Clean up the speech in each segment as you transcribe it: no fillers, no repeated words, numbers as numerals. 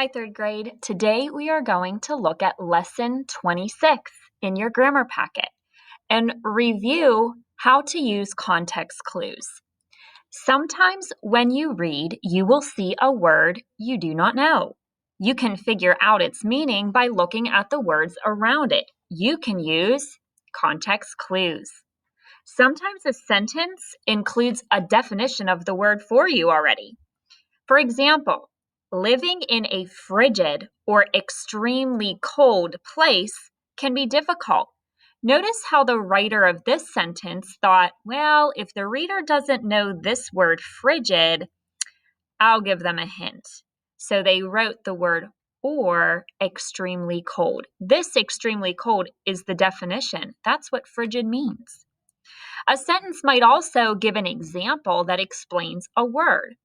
Hi, third grade. Today we are going to look at lesson 26 in your grammar packet and review how to use context clues. Sometimes when you read, you will see a word you do not know. You can figure out its meaning by looking at the words around it. You can use context clues. Sometimes a sentence includes a definition of the word for you already. For example, living in a frigid or extremely cold place can be difficult. Notice how the writer of this sentence thought, well, if the reader doesn't know this word frigid, I'll give them a hint. So they wrote the word or extremely cold. This extremely cold is the definition. That's what frigid means. A sentence might also give an example that explains a word.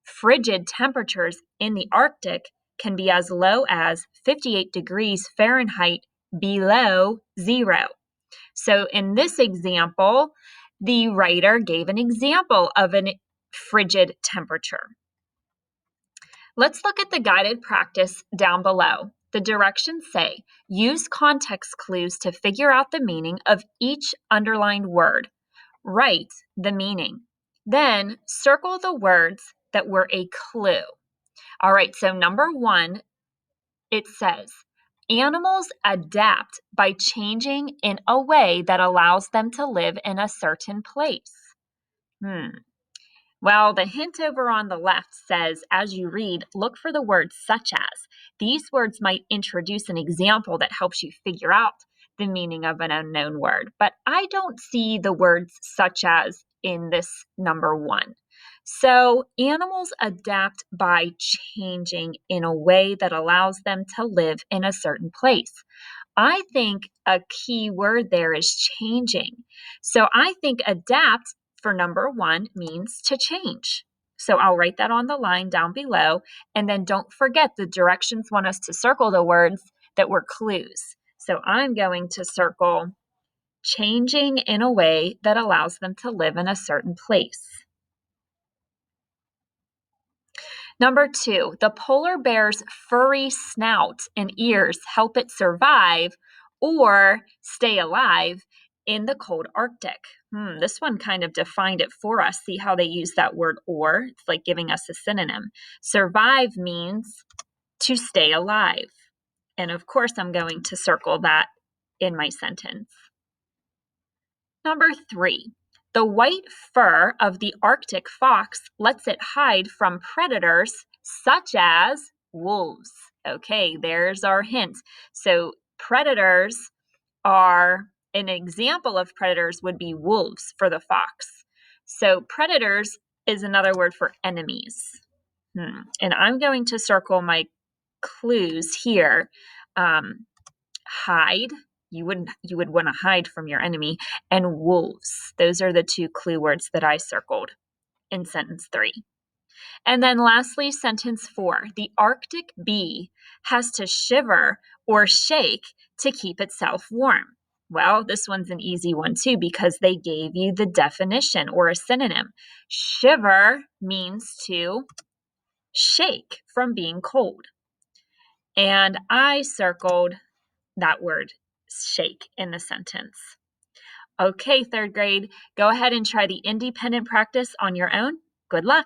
Frigid temperatures in the Arctic can be as low as 58 degrees Fahrenheit below zero. So in this example, the writer gave an example of a frigid temperature. Let's look at the guided practice down below. The directions say, use context clues to figure out the meaning of each underlined word. Write the meaning. Then circle the words that were a clue. All right, so number 1, it says, animals adapt by changing in a way that allows them to live in a certain place. Well, the hint over on the left says, as you read, look for the words such as. These words might introduce an example that helps you figure out the meaning of an unknown word, but I don't see the words such as in this number 1. So animals adapt by changing in a way that allows them to live in a certain place. I think a key word there is changing. So I think adapt for number 1 means to change. So I'll write that on the line down below. And then don't forget the directions want us to circle the words that were clues. So I'm going to circle changing in a way that allows them to live in a certain place. Number 2, the polar bear's furry snout and ears help it survive or stay alive in the cold Arctic. This one kind of defined it for us. See how they use that word or? It's like giving us a synonym. Survive means to stay alive. And of course, I'm going to circle that in my sentence. Number 3, the white fur of the Arctic fox lets it hide from predators such as wolves. Okay, there's our hint. So predators are, an example of predators would be wolves for the fox. So predators is another word for enemies. And I'm going to circle my clues here. Hide. You would want to hide from your enemy, and wolves. Those are the 2 clue words that I circled in sentence 3. And then lastly, sentence 4, the Arctic bee has to shiver or shake to keep itself warm. Well, this one's an easy one too because they gave you the definition or a synonym. Shiver means to shake from being cold. And I circled that word shake in the sentence. Okay, third grade, go ahead and try the independent practice on your own. Good luck.